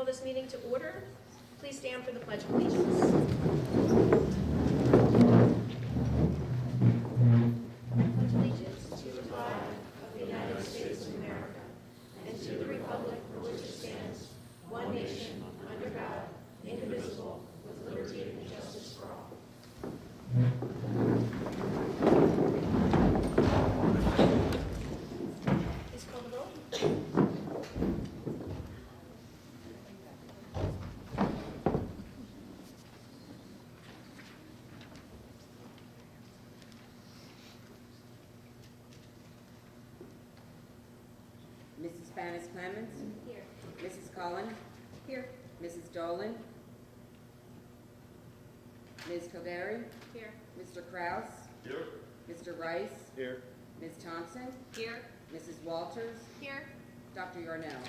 call this meeting to order. Please stand for the Pledge of Allegiance. Pledge allegiance to the flag of the United States of America and to the republic for which it stands, one nation, under God, indivisible, with liberty and justice for all. Please call the roll. Mrs. Spanis-Clemens? Here. Mrs. Cullen? Here. Mrs. Dolan? Ms. Kildare? Here. Mr. Kraus? Here. Mr. Rice? Here. Ms. Thompson? Here. Mrs. Walters? Here. Dr. Yarnell?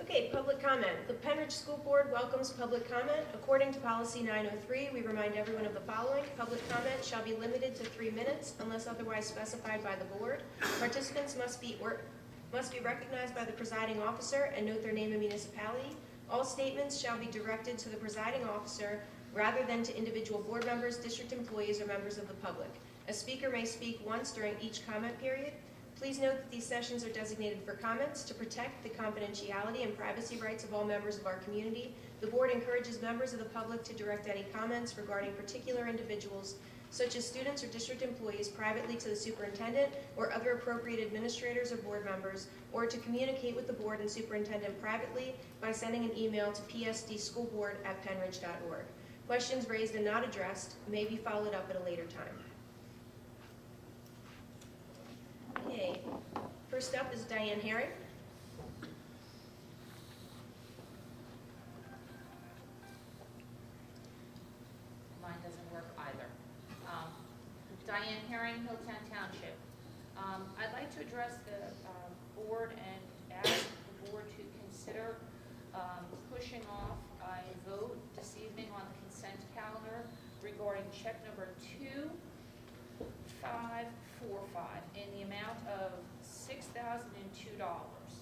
Okay, public comment. The Pennridge School Board welcomes public comment. According to Policy 903, we remind everyone of the following. Public comment shall be limited to 3 minutes unless otherwise specified by the board. Participants must be recognized by the presiding officer and note their name and municipality. All statements shall be directed to the presiding officer rather than to individual board members, district employees, or members of the public. A speaker may speak once during each comment period. Please note that these sessions are designated for comments to protect the confidentiality and privacy rights of all members of our community. The board encourages members of the public to direct any comments regarding particular individuals, such as students or district employees, privately to the superintendent or other appropriate administrators or board members, or to communicate with the board and superintendent privately by sending an email to psdschoolboard@pennridge.org. Questions raised and not addressed may be followed up at a later time. Okay, first up is Diane Herring. Mine doesn't work either. Diane Herring, Hilltown Township. I'd like to address the board and ask the board to consider pushing off a vote this evening on the consent calendar regarding check number 2545 in the amount of $6,002.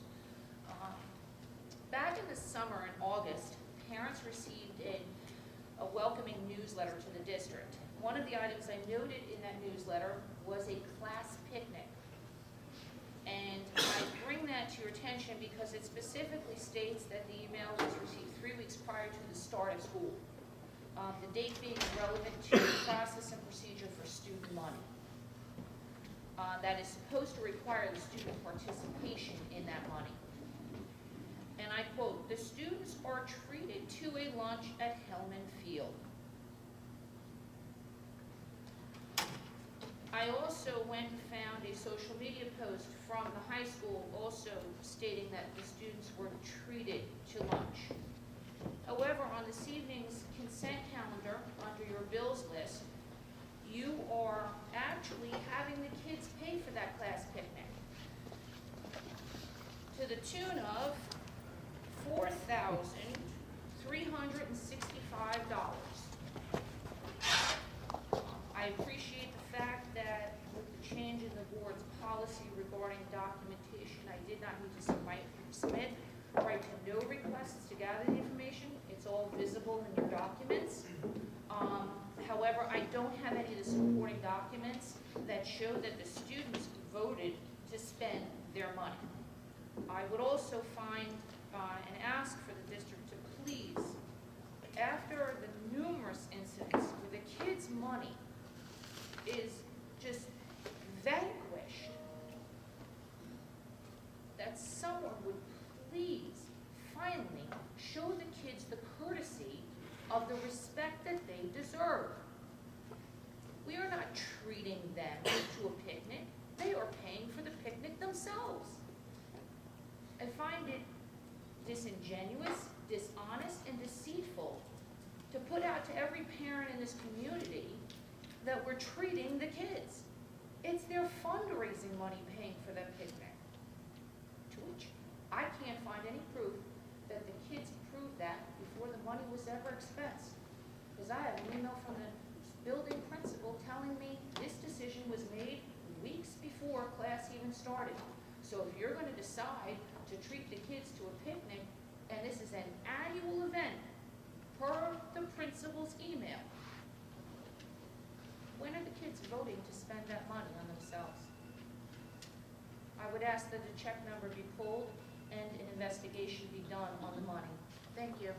Back in the summer in August, parents received a welcoming newsletter to the district. One of the items I noted in that newsletter was a class picnic. And I bring that to your attention because it specifically states that the email was received 3 weeks prior to the start of school. The date being relevant to the process and procedure for student money. That is supposed to require the student participation in that money. And I quote, "The students are treated to a lunch at Hellman Field." I also went and found a social media post from the high school also stating that the students were treated to lunch. However, on this evening's consent calendar, under your bills list, you are actually having the kids pay for that class picnic to the tune of $4,365. I appreciate the fact that with the change in the board's policy regarding documentation, I did not need to submit right to know requests to gather the information. It's all visible in your documents. However, I don't have any of the supporting documents that show that the students voted to spend their money. I would also find and ask for the district to please, after the numerous incidents where the kids' money is just vanquished, that someone would please finally show the kids the courtesy of the respect that they deserve. We are not treating them to a picnic. They are paying for the picnic themselves. I find it disingenuous, dishonest, and deceitful to put out to every parent in this community that we're treating the kids. It's their fundraising money paying for that picnic. To which I can't find any proof that the kids approved that before the money was ever expensed. Because I have an email from the building principal telling me this decision was made weeks before class even started. So if you're going to decide to treat the kids to a picnic, and this is an annual event per the principal's email, when are the kids voting to spend that money on themselves? I would ask that the check number be pulled and an investigation be done on the money. Thank you.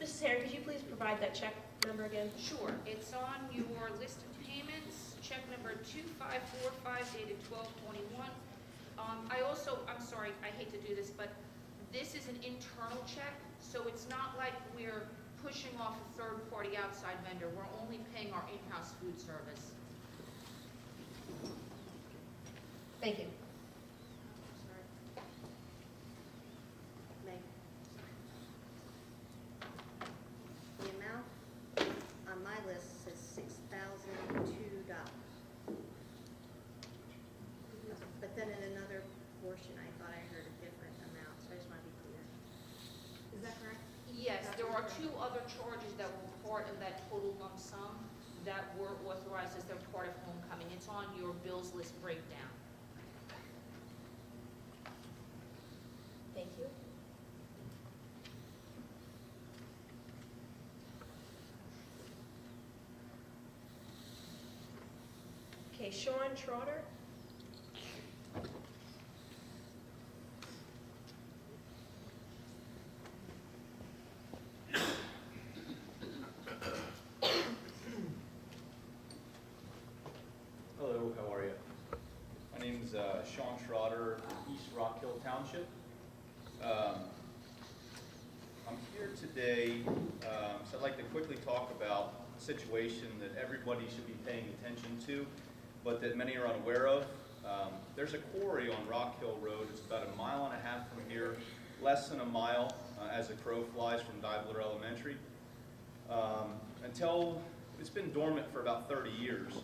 Mrs. Herron, could you please provide that check number again? Sure, it's on your list of payments, check number 2545 dated 12/21. I'm sorry, I hate to do this, but this is an internal check, so it's not like we're pushing off a third-party outside vendor. We're only paying our in-house food service. Thank you. Meg. The amount on my list says $6,002. But then in another portion, I thought I heard a different amount, so I just want to be clear. Is that correct? Yes, there are two other charges that were part of that total lump sum that were authorized as they're part of homecoming. It's on your bills list breakdown. Thank you. Okay, Sean Trotter. Hello, how are you? My name's Sean Schroeder, East Rock Hill Township. I'm here today, so I'd like to quickly talk about a situation that everybody should be paying attention to, but that many are unaware of. There's a quarry on Rock Hill Road. It's about 1.5 miles from here, less than a mile as a crow flies from Dibler Elementary. Until it's been dormant for about 30 years.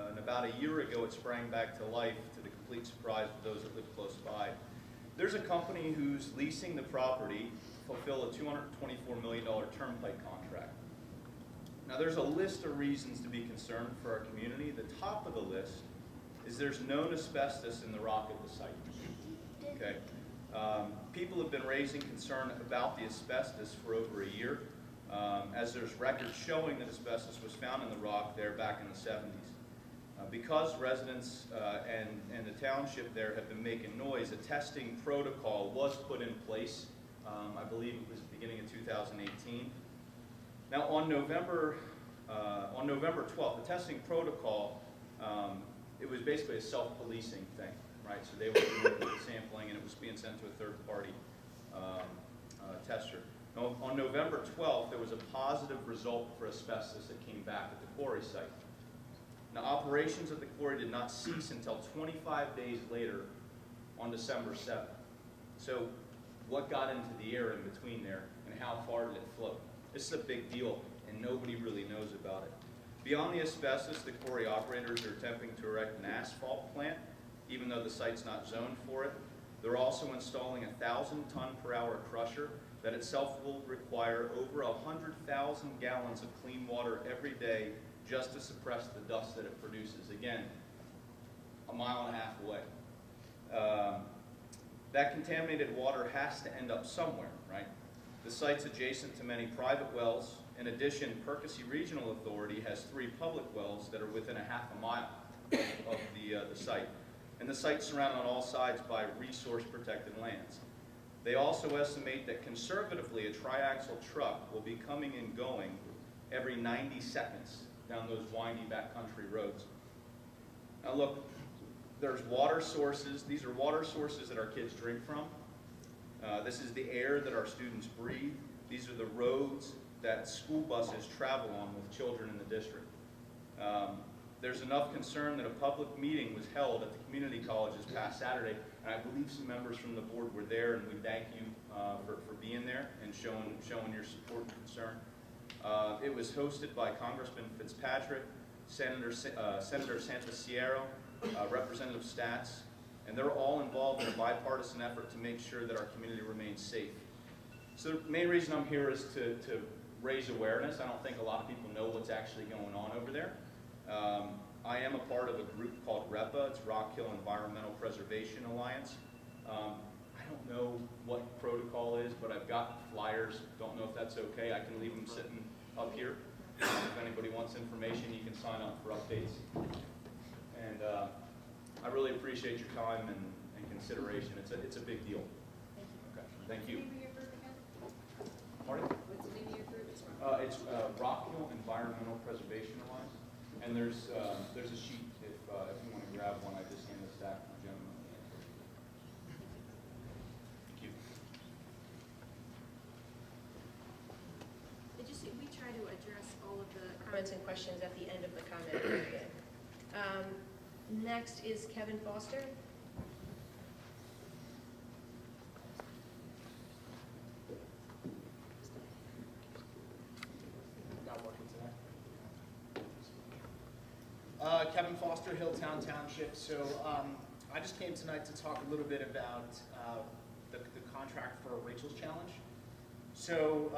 And about a year ago, it sprang back to life, to the complete surprise of those that live close by. There's a company who's leasing the property to fulfill a $224 million turnpike contract. Now, there's a list of reasons to be concerned for our community. The top of the list is there's known asbestos in the rock at the site. Okay. People have been raising concern about the asbestos for over a year, as there's records showing that asbestos was found in the rock there back in the 70s. Because residents and the township there have been making noise, a testing protocol was put in place. I believe it was the beginning of 2018. Now, on November 12th, the testing protocol, it was basically a self-policing thing, right? So they were doing the sampling, and it was being sent to a third-party tester. Now, on November 12th, there was a positive result for asbestos that came back at the quarry site. Now, operations at the quarry did not cease until 25 days later on December 7th. So what got into the air in between there, and how far did it float? This is a big deal, and nobody really knows about it. Beyond the asbestos, the quarry operators are attempting to erect an asphalt plant, even though the site's not zoned for it. They're also installing a 1,000-ton-per-hour crusher that itself will require over 100,000 gallons of clean water every day just to suppress the dust that it produces. Again, 1.5 miles away. That contaminated water has to end up somewhere, right? The site's adjacent to many private wells. In addition, Perkasie Regional Authority has 3 public wells that are within 0.5 mile of the site. And the site's surrounded on all sides by resource-protected lands. They also estimate that conservatively a triaxle truck will be coming and going every 90 seconds down those windy backcountry roads. Now look, there's water sources. These are water sources that our kids drink from. This is the air that our students breathe. These are the roads that school buses travel on with children in the district. There's enough concern that a public meeting was held at the community college this past Saturday, and I believe some members from the board were there, and we thank you for being there and showing your support and concern. It was hosted by Congressman Fitzpatrick, Senator Santos-Sierra, Representative Stats, and they're all involved in a bipartisan effort to make sure that our community remains safe. So the main reason I'm here is to raise awareness. I don't think a lot of people know what's actually going on over there. I am a part of a group called REPA. It's Rock Hill Environmental Preservation Alliance. I don't know what protocol is, but I've got flyers. Don't know if that's okay. I can leave them sitting up here. If anybody wants information, you can sign up for updates. And I really appreciate your time and consideration. It's a big deal. Okay, thank you. What's the name of your group again? Pardon? What's the name of your group? It's Rock Hill Environmental Preservation Alliance, and there's a sheet if you want to grab one. I just hand this back to the gentleman. Thank you. Did you see, we try to address all of the Comments and questions at the end of the comment period. Next is Kevin Foster. Not working today. Kevin Foster, Hilltown Township. So I just came tonight to talk a little bit about the contract for Rachel's Challenge. So,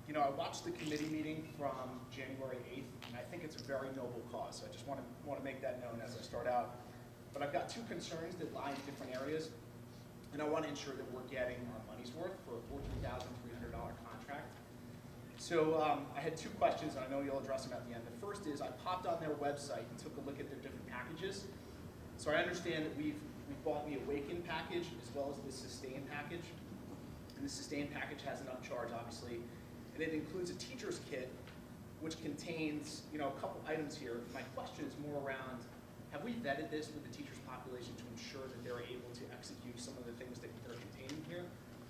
I watched the committee meeting from January 8th, and I think it's a very noble cause. So I just want to make that known as I start out. But I've got two concerns that lie in different areas, and I want to ensure that we're getting our money's worth for a $14,300 contract. So I had two questions, and I know you'll address them at the end. The first is I popped on their website and took a look at their different packages. So I understand that we've bought the Awaken package as well as the Sustain package. And the Sustain package has an upcharge, obviously, and it includes a teacher's kit, which contains a couple items here. My question is more around, have we vetted this with the teachers' population to ensure that they're able to execute some of the things that they're containing here?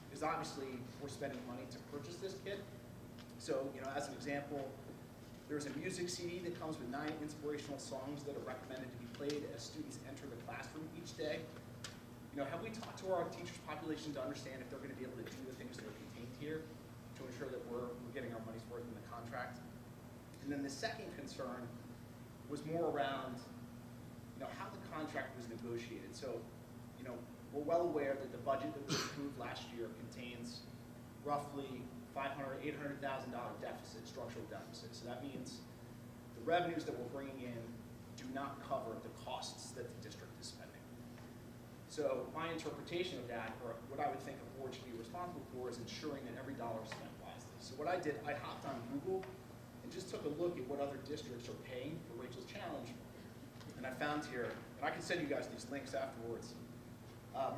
Because obviously, we're spending money to purchase this kit. So, as an example, there's a music CD that comes with 9 inspirational songs that are recommended to be played as students enter the classroom each day. Have we talked to our teachers' population to understand if they're going to be able to do the things that are contained here to ensure that we're getting our money's worth in the contract? And then the second concern was more around, how the contract was negotiated. So, we're well aware that the budget that was approved last year contains roughly $800,000 deficit, structural deficit. So that means the revenues that we're bringing in do not cover the costs that the district is spending. So my interpretation of that, or what I would think a board should be responsible for, is ensuring that every dollar is spent wisely. So what I did, I hopped on Google and just took a look at what other districts are paying for Rachel's Challenge. And I found here, and I can send you guys these links afterwards.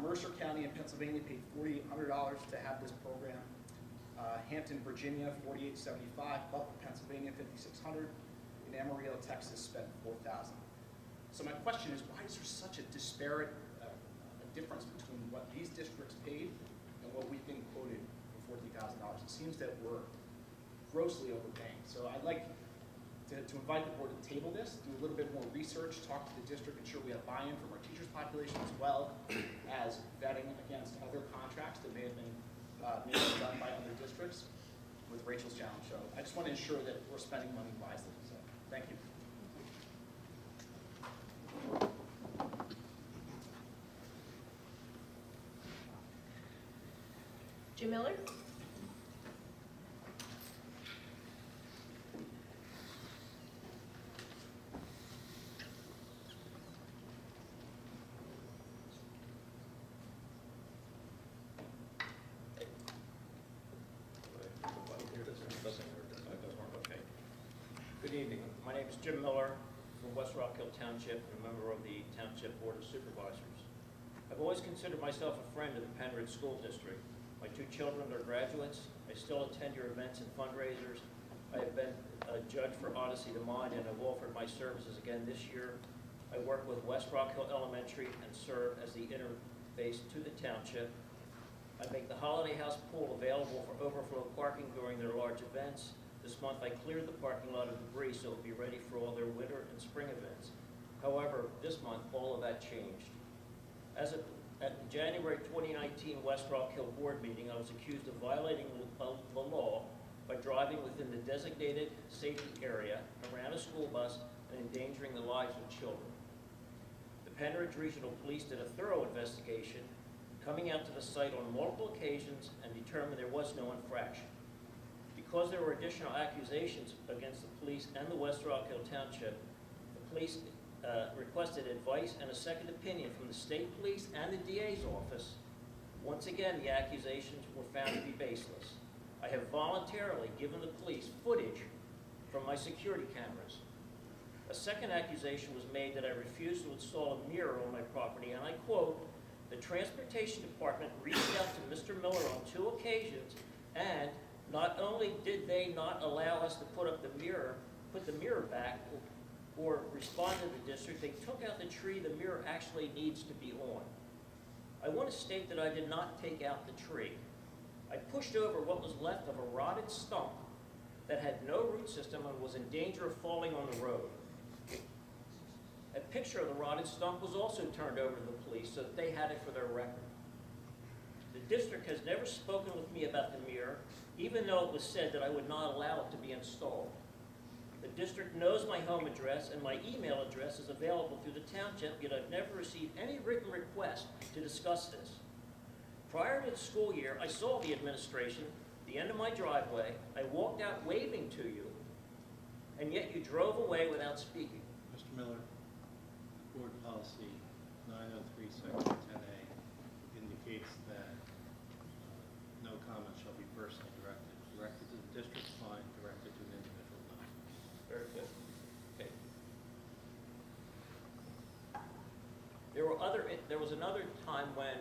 Mercer County in Pennsylvania paid $4,800 to have this program. Hampton, Virginia, $4,875. Butler, Pennsylvania, $5,600. And Amarillo, Texas, spent $4,000. So my question is, why is there such a disparate difference between what these districts paid and what we've been quoted for $14,000? It seems that we're grossly overpaying. So I'd like to invite the board to table this, do a little bit more research, talk to the district, ensure we have buy-in from our teachers' population as well as vetting against other contracts that may have been done by other districts with Rachel's Challenge. So I just want to ensure that we're spending money wisely. So thank you. Jim Miller? Good evening. My name is Jim Miller from West Rock Hill Township and a member of the Township Board of Supervisors. I've always considered myself a friend of the Pennridge School District. My 2 children are graduates. I still attend your events and fundraisers. I have been a judge for Odyssey to Mine and have offered my services again this year. I work with West Rock Hill Elementary and serve as the interface to the township. I make the Holiday House pool available for overflow parking during their large events. This month I cleared the parking lot of debris so it will be ready for all their winter and spring events. However, this month all of that changed. As of At the January 2019 West Rock Hill Board meeting, I was accused of violating the law by driving within the designated safety area around a school bus and endangering the lives of children. The Pennridge Regional Police did a thorough investigation, coming out to the site on multiple occasions and determined there was no infraction. Because there were additional accusations against the police and the West Rock Hill Township, the police requested advice and a second opinion from the state police and the DA's office. Once again, the accusations were found to be baseless. I have voluntarily given the police footage from my security cameras. A second accusation was made that I refused to install a mirror on my property, and I quote, "The Transportation Department reached out to Mr. Miller on 2 occasions, and not only did they not allow us to put the mirror back, or respond to the district, they took out the tree the mirror actually needs to be on. I want to state that I did not take out the tree. I pushed over what was left of a rotted stump that had no root system and was in danger of falling on the road. A picture of the rotted stump was also turned over to the police so that they had it for their record. The district has never spoken with me about the mirror, even though it was said that I would not allow it to be installed. The district knows my home address, and my email address is available through the township, yet I've never received any written request to discuss this. Prior to the school year, I saw the administration, the end of my driveway. I walked out waving to you, and yet you drove away without speaking. Mr. Miller, Board Policy 903, Section 10A indicates that no comment shall be personally directed. Directed to the district, fine. Directed to an individual, no. Very good. Okay. There was another time when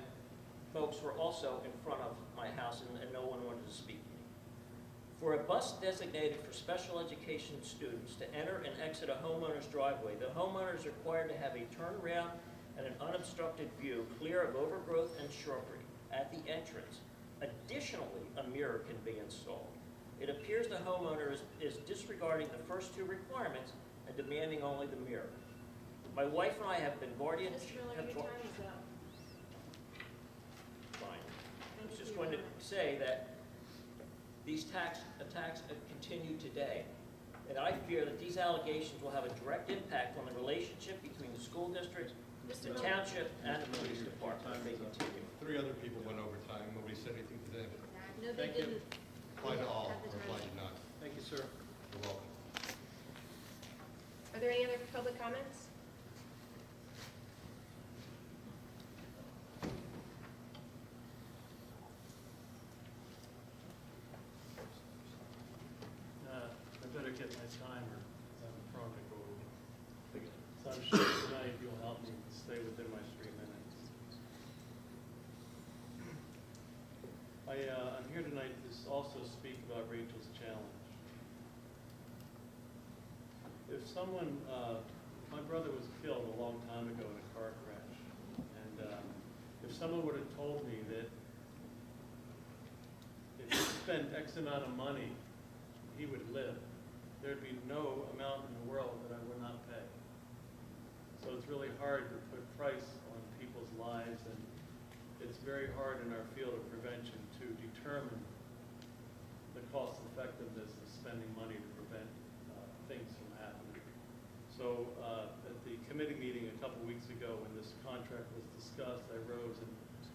folks were also in front of my house and no one wanted to speak to me. For a bus designated for special education students to enter and exit a homeowner's driveway, the homeowner is required to have a turnaround and an unobstructed view clear of overgrowth and shrubbery at the entrance. Additionally, a mirror can be installed. It appears the homeowner is disregarding the first 2 requirements and demanding only the mirror. My wife and I have been guardians. Mr. Miller, your time is up. Fine. I was just going to say that these attacks have continued today, and I fear that these allegations will have a direct impact on the relationship between the school district, the township, and the police department if they continue. 3 other people went overtime. Nobody said anything to them. No, they Thank you. didn't. Apply to all, At the or apply time. to none. Thank you, sir. You're welcome. Are there any other public comments? I better get my timer, because I'm prone to go over. So I'm sure tonight you'll help me stay within my 3 minutes. I'm here tonight to also speak about Rachel's challenge. If someone, my brother was killed a long time ago in a car crash, and if someone would have told me that if he spent X amount of money, he would live, there'd be no amount in the world that I would not pay. So it's really hard to put price on people's lives, and it's very hard in our field of prevention to determine the cost effectiveness of spending money to prevent things from happening. So at the committee meeting a couple weeks ago when this contract was discussed, I rose and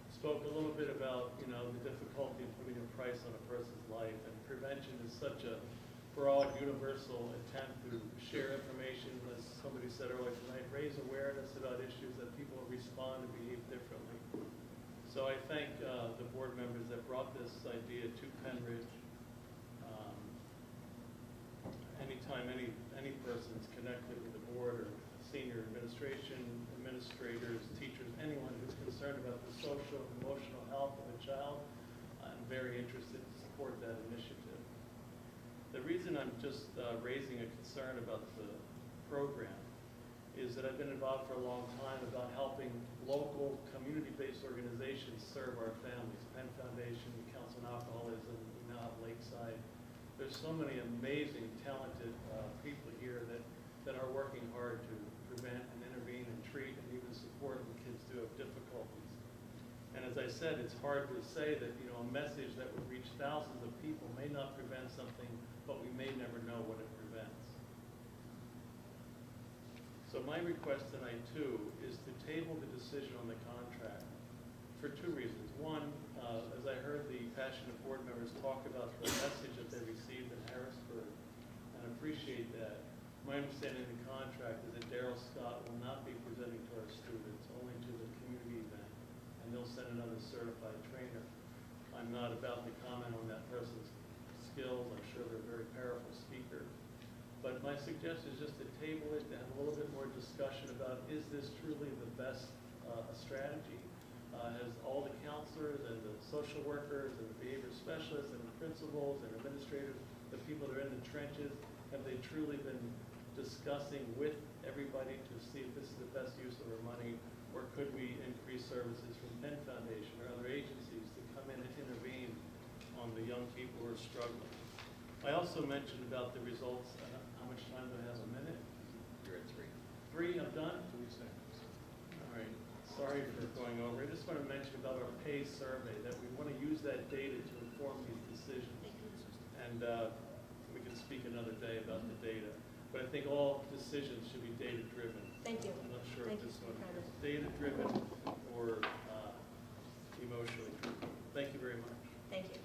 spoke a little bit about, the difficulty of putting a price on a person's life, and prevention is such a broad, universal attempt to share information, as somebody said earlier tonight, raise awareness about issues that people respond and behave differently. So I thank the board members that brought this idea to Pennridge. Anytime any person's connected with the board or senior administration, administrators, teachers, anyone who's concerned about the social and emotional health of a child, I'm very interested to support that initiative. The reason I'm just raising a concern about the program is that I've been involved for a long time about helping local community-based organizations serve our families. Penn Foundation, Council on Alcoholism, we now have Lakeside. There's so many amazing, talented people here that are working hard to prevent and intervene and treat and even support when kids do have difficulties. And as I said, it's hard to say that, you know, a message that would reach thousands of people may not prevent something, but we may never know what it prevents. So my request tonight, too, is to table the decision on the contract for two reasons. One, as I heard the passionate board members talk about the message that they received in Harrisburg, and appreciate that, my understanding of the contract is that Darrell Scott will not be presenting to our students, only to the community event, and they'll send another certified trainer. I'm not about to comment on that person's skills. I'm sure they're a very powerful speaker. But my suggestion is just to table it, to have a little bit more discussion about, is this truly the best strategy? Has all the counselors and the social workers and the behavior specialists and the principals and administrators, the people that are in the trenches, have they truly been discussing with everybody to see if this is the best use of our money, or could we increase services from Penn Foundation or other agencies to come in and intervene on the young people who are struggling? I also mentioned about the results. How much time do I have? A minute? You're at 3. 3, I'm done? 3 seconds. All right. Sorry for going over. I just want to mention about our pay survey, that we want to use that data to inform these decisions. And we can speak another day about the data. But I think all decisions should be data-driven. Thank you. I'm not sure Thank if you this for one your is comment. data-driven or emotionally driven. Thank you very much. Thank you.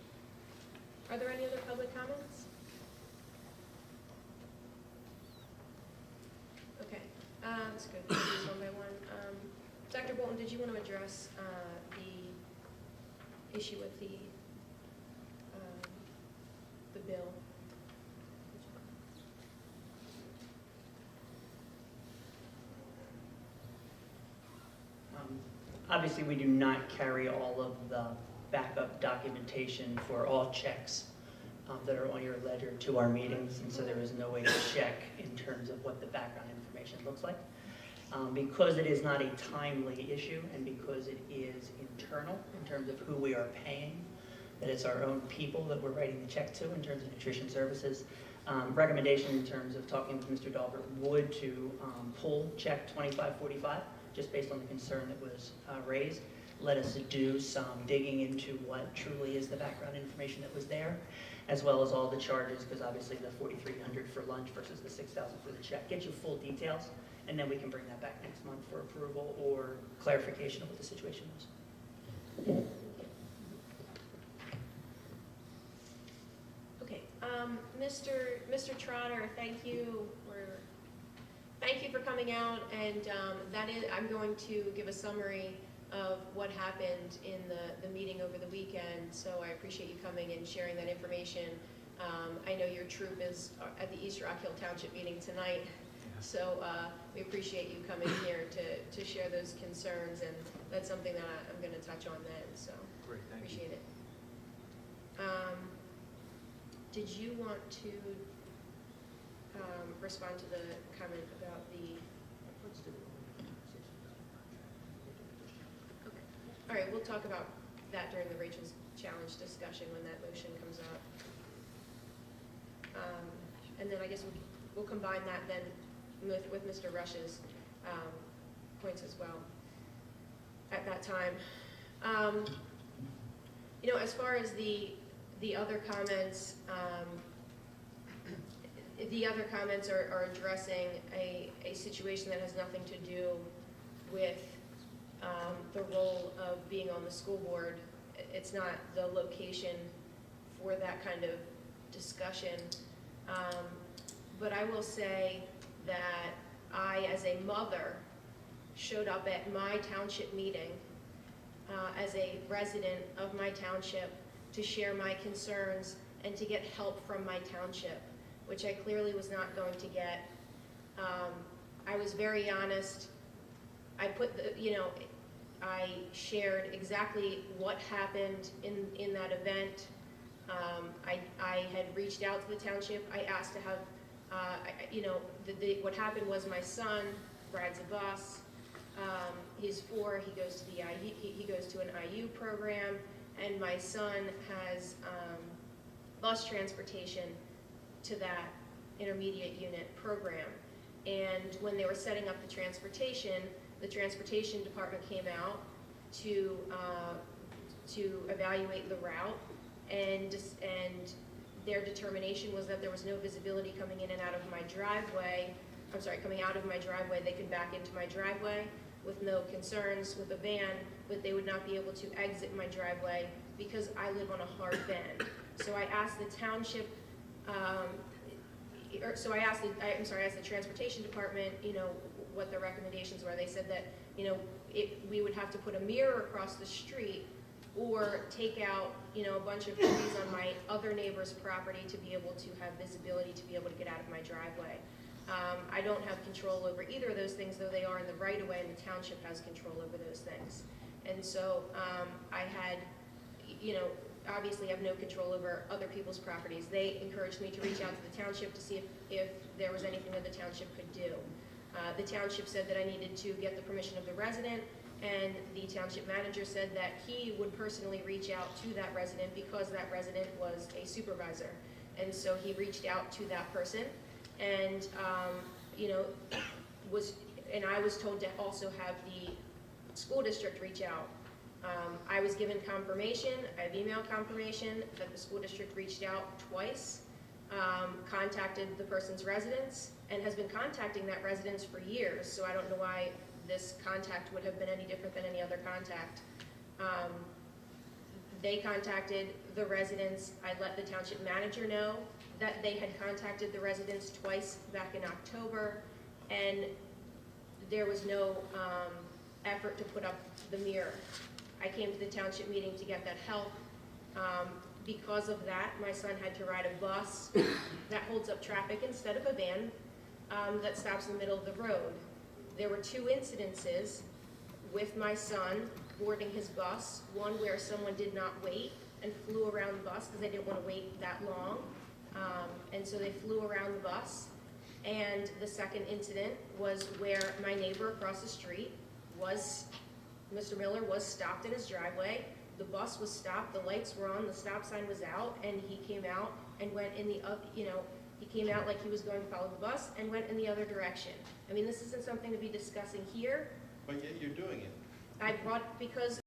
Are there any other public comments? Okay, let's go through these one by one. Dr. Bolton, did you want to address the issue with the bill? Obviously, we do not carry all of the backup documentation for all checks that are on your ledger to our meetings, and so there is no way to check in terms of what the background information looks like. Because it is not a timely issue, and because it is internal in terms of who we are paying, that it's our own people that we're writing the check to in terms of nutrition services, recommendation in terms of talking with Mr. Dahlberg would to pull check 2545, just based on the concern that was raised. Let us do some digging into what truly is the background information that was there, as well as all the charges, because obviously the $4,300 for lunch versus the $6,000 for the check. Get you full details, and then we can bring that back next month for approval or clarification of what the situation was. Okay, Mr. Trotter, thank you for coming out, and I'm going to give a summary of what happened in the meeting over the weekend, so I appreciate you coming and sharing that information. I know your troop is at the East Rock Hill Township meeting tonight, so we appreciate you coming here to share those concerns, and that's something that I'm going to touch on then, so Great, thank you. appreciate it. Did you want to respond to the comment about the... Okay. All right, we'll talk about that during the Rachel's Challenge discussion when that motion comes up. And then I guess we'll combine that then with Mr. Rush's points as well at that time. You know, as far as the other comments, are addressing a situation that has nothing to do with the role of being on the school board. It's not the location for that kind of discussion. But I will say that I, as a mother, showed up at my township meeting as a resident of my township to share my concerns and to get help from my township, which I clearly was not going to get. I was very honest. I shared exactly what happened in that event. I had reached out to the township. I asked to have, what happened was my son rides a bus. He's 4. He goes to the IU. He goes to an IU program, and my son has bus transportation to that intermediate unit program. And when they were setting up the transportation department came out to evaluate the route, and their determination was that there was no visibility coming in and out of my driveway. I'm sorry, coming out of my driveway. They could back into my driveway with no concerns with a van, but they would not be able to exit my driveway because I live on a hard bend. So I asked the township, I asked the transportation department, what their recommendations were. They said that, we would have to put a mirror across the street or take out, a bunch of trees on my other neighbor's property to be able to have visibility, to be able to get out of my driveway. I don't have control over either of those things, though they are in the right of way, and the township has control over those things. And so I had, obviously have no control over other people's properties. They encouraged me to reach out to the township to see if there was anything that the township could do. The township said that I needed to get the permission of the resident, and the township manager said that he would personally reach out to that resident because that resident was a supervisor. And so he reached out to that person, and I was told to also have the school district reach out. I was given confirmation, I have email confirmation that the school district reached out twice, contacted the person's residence, and has been contacting that residence for years, so I don't know why this contact would have been any different than any other contact. They contacted the residents. I let the township manager know that they had contacted the residents twice back in October, and there was no effort to put up the mirror. I came to the township meeting to get that help. Because of that, my son had to ride a bus that holds up traffic instead of a van that stops in the middle of the road. There were 2 incidences with my son boarding his bus, one where someone did not wait and flew around the bus because they didn't want to wait that long, and so they flew around the bus. And the second incident was where my neighbor across the street Mr. Miller was stopped in his driveway. The bus was stopped, the lights were on, the stop sign was out, and he came out and went in the he came out like he was going to follow the bus and went in the other direction. I mean, this isn't something to be discussing here. But yet you're doing it. Because